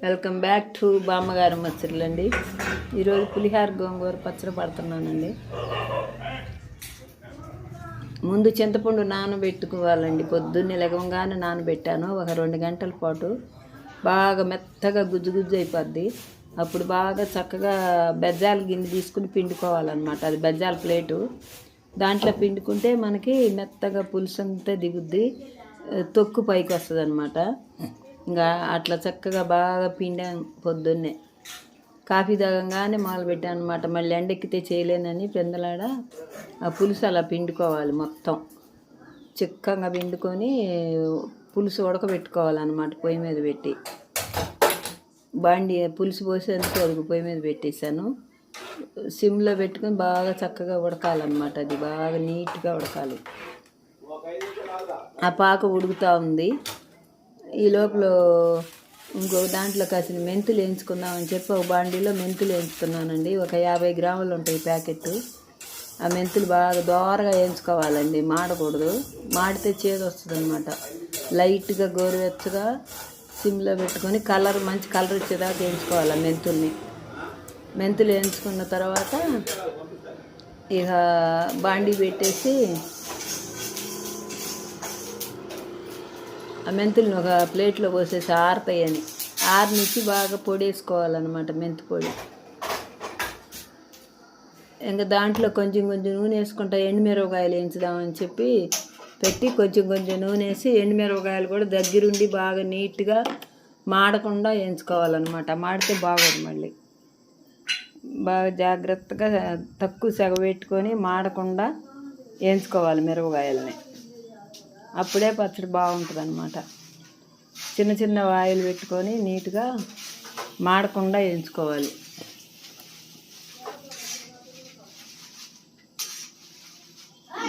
Welcome back to బామ్మగారు మచ్చర్లండి. ఈరోజు పులిహార గోంగూర పచ్చడి పడుతున్నానండి. ముందు చింతపండు నానబెట్టుకోవాలండి. పొద్దున్నే లెగవంగానే నానబెట్టాను ఒక 2 గంటల పాటు. బాగా మెత్తగా గుజ్జు గుజ్జు అయిపోద్ది. అప్పుడు బాగా చక్కగా బెజ్జాల గిన్నె తీసుకుని పిండుకోవాలన్నమాట. అది బెజ్జాల ప్లేటు. దాంట్లో పిండుకుంటే మనకి మెత్తగా పులుసు అంతా దిగుద్ది, తొక్కు పైకి వస్తుంది అనమాట. ఇంకా అట్లా చక్కగా బాగా పిండాను. పొద్దున్నే కాఫీ తాగంగానే మొదలుపెట్టాను అనమాట. మళ్ళీ ఎండెక్కితే చేయలేనని పెందలాడ ఆ పులుసు అలా పిండుకోవాలి. మొత్తం చిక్కగా పిండుకొని పులుసు ఉడకబెట్టుకోవాలన్నమాట. పొయ్యి మీద పెట్టి బాండి పులుసు పోసేందుకు వరకు పొయ్యి మీద పెట్టేశాను. సిమ్లో పెట్టుకొని బాగా చక్కగా ఉడకాలన్నమాట. అది బాగా నీట్గా ఉడకాలి. ఆ పాక ఉడుకుతూ ఉంది. ఈ లోపల ఇంకో దాంట్లో కాసిన మెంతులు వేయించుకుందామని చెప్పి ఒక బాండీలో మెంతులు వేయించుకున్నానండి. ఒక 50 గ్రాములు ఉంటాయి ప్యాకెట్. ఆ మెంతులు బాగా దోరగా వేయించుకోవాలండి, మాడకూడదు. మాడితే చేదు వస్తుంది అనమాట. లైట్గా గోరువెచ్చగా సిమ్లో పెట్టుకొని మంచి కలర్ వచ్చేదాకా వేయించుకోవాలి ఆ మెంతులు వేయించుకున్న తర్వాత ఇక బాండీ పెట్టేసి ఆ మెంతులను ఒక ప్లేట్లో పోసేసి ఆరుతాయని ఆరినిచ్చి బాగా పొడి వేసుకోవాలన్నమాట. మెంతి పొడి. ఇంకా దాంట్లో కొంచెం నూనె వేసుకుంటా ఎండుమిరపకాయలు వేయించుదామని చెప్పి పెట్టి కొంచెం నూనె వేసి ఎండుమిరపకాయలు కూడా దగ్గరుండి బాగా నీట్గా మాడకుండా వేయించుకోవాలన్నమాట. మాడితే బాగోదు. మళ్ళీ బాగా జాగ్రత్తగా తక్కువ సెగబెట్టుకొని మాడకుండా వేయించుకోవాలి మిరపకాయలని. అప్పుడే పచ్చడి బాగుంటుంది అన్నమాట. చిన్న ఆయిల్ పెట్టుకొని నీట్గా మాడకుండా వేయించుకోవాలి.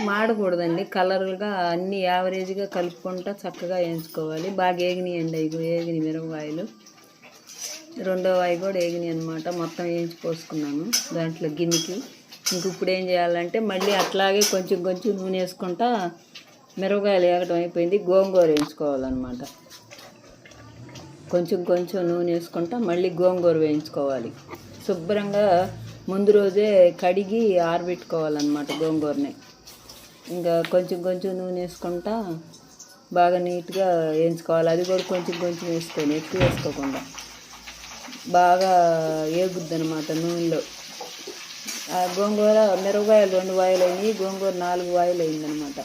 మాడకూడదండి. కలర్గా అన్నీ యావరేజ్గా కలుపుకుంటా చక్కగా వేయించుకోవాలి. బాగా ఏగినాయండి. ఏగినాయి మిరపకాయలు. రెండో వాయి కూడా ఏగినాయి అనమాట. మొత్తం వేయించి పోసుకున్నాను దాంట్లో గిన్నెకి. ఇంక ఇప్పుడు ఏం చేయాలంటే మళ్ళీ అట్లాగే కొంచెం నూనె వేసుకుంటా మిరపకాయలు వేగటం అయిపోయింది. గోంగూర వేయించుకోవాలన్నమాట. కొంచెం నూనె వేసుకుంటా మళ్ళీ గోంగూర వేయించుకోవాలి. శుభ్రంగా ముందు రోజే కడిగి ఆరబెట్టుకోవాలన్నమాట గోంగూరని. ఇంకా కొంచెం నూనె వేసుకుంటా బాగా నీట్గా వేయించుకోవాలి. అది కూడా కొంచెం వేసుకొని ఎక్కువ వేసుకోకుండా బాగా వేగుద్ది అనమాట నూనెలో. గోంగూర మిరపకాయలు 2 వాయిలు అయినాయి, గోంగూర 4 వాయిలు అయిందనమాట.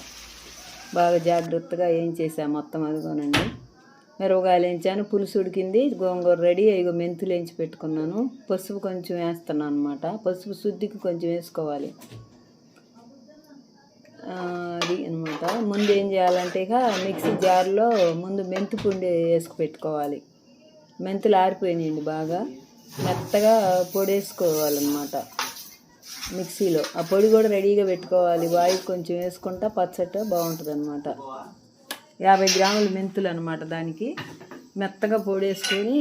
బాగా జాగ్రత్తగా వేయించేసాను మొత్తం. అదిగోనండి మిరపకాయలు వేయించాను, పులుసు ఉడికింది, గోంగూర రెడీ. ఇగో మెంతులు వేయించి పెట్టుకున్నాను. పసుపు కొంచెం వేస్తున్నాను అనమాట. పసుపు శుద్ధికి కొంచెం వేసుకోవాలి. అది అనమాట. ముందు ఏం చేయాలంటే ఇక మిక్సీ జార్లో ముందు మెంతు పిండి వేసుకు పెట్టుకోవాలి. మెంతులు ఆరిపోయినాయండి. బాగా మెత్తగా పొడి వేసుకోవాలన్నమాట మిక్సీలో. ఆ పొడి కూడా రెడీగా పెట్టుకోవాలి. వాయి కొంచెం వేసుకుంటా పచ్చట బాగుంటుంది అనమాట. 50 గ్రాముల మెంతులు అనమాట. దానికి మెత్తగా పొడి వేసుకొని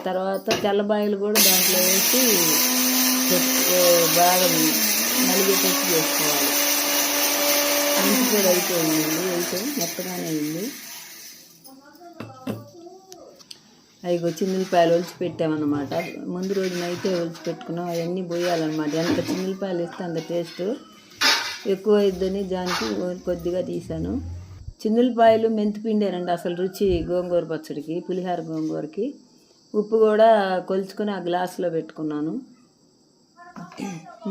తర్వాత తెల్లబాయలు కూడా దాంట్లో వేసి బాగా నలిగేటట్టు చేసుకోవాలి. మెంతి పొడి అయిపోయింది. అయితే మెత్తగానే అయింది. అవి చిన్నులపాయలు ఒలిచి పెట్టామన్నమాట. ముందు రోజు నైతే ఒలిచి పెట్టుకున్నాం. అవన్నీ పోయాలన్నమాట. ఎంత చిన్నులపాయలు వేస్తే అంత టేస్ట్ ఎక్కువ అయిద్దని దానికి కొద్దిగా తీసాను. చిన్నులపాయలు మెంతిపిండేనండి అసలు రుచి గోంగూర పచ్చడికి, పులిహార గోంగూరకి. ఉప్పు కూడా కొలుచుకొని ఆ గ్లాసులో పెట్టుకున్నాను.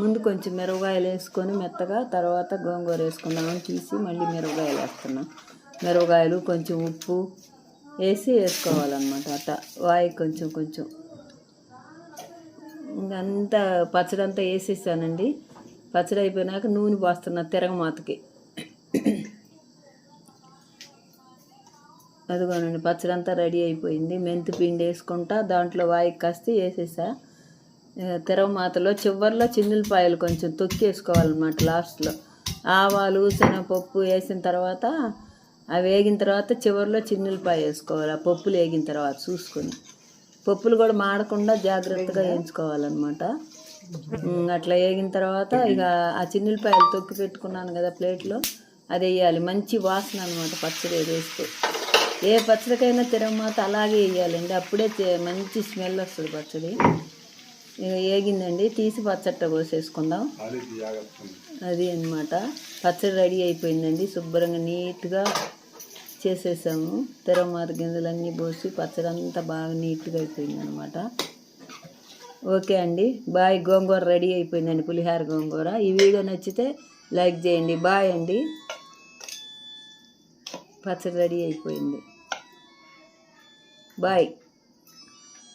ముందు కొంచెం మిరపకాయలు వేసుకొని మెత్తగా, తర్వాత గోంగూర వేసుకుందామని తీసి మళ్ళీ మిరపకాయలు వేస్తున్నాను. మిరపకాయలు కొంచెం ఉప్పు వేసుకోవాలన్నమాట. అట్లా వాయి కొంచెం ఇంకంతా పచ్చడి అంతా వేసేసానండి. పచ్చడి అయిపోయినాక నూనె పోస్తున్నా తిరగమాతకి. అదిగోనండి పచ్చడి అంతా రెడీ అయిపోయింది. మెంతి పిండి వేసుకుంటా దాంట్లో వాయికి కాస్త వేసేసా. తిరగమాతలో చివరిలో చిన్నులపాయలు కొంచెం తొక్కేసుకోవాలన్నమాట. లాస్ట్లో ఆవాలు శనగపప్పు వేసిన తర్వాత అవి వేగిన తర్వాత చివరిలో చిన్నులపాయ వేసుకోవాలి. ఆ పప్పులు వేగిన తర్వాత చూసుకొని. పప్పులు కూడా మాడకుండా జాగ్రత్తగా వేయించుకోవాలన్నమాట. అట్లా వేగిన తర్వాత ఇక ఆ చిన్నులపాయలు తొక్కి పెట్టుకున్నాను కదా ప్లేట్లో, అది వేయాలి. మంచి వాసన అనమాట పచ్చడి వేస్తే. ఏ పచ్చడికైనా తిరగమాత అలాగే వేయాలండి, అప్పుడే మంచి స్మెల్ వస్తుంది పచ్చడి. ఏగిందండి, తీసి పచ్చట్ట పోసేసుకుందాం. అది అన్నమాట, పచ్చడి రెడీ అయిపోయిందండి. శుభ్రంగా నీట్గా చేసేసాము. తిరగమాత గింజలన్నీ పోసి పచ్చడి అంతా బాగా నీట్గా అయిపోయింది అనమాట. ఓకే అండి, బాయ్. గోంగూర రెడీ అయిపోయిందండి, పులిహార గోంగూర. ఈ వీడియో నచ్చితే లైక్ చేయండి. బాయ్ అండి. పచ్చడి రెడీ అయిపోయింది. బాయ్.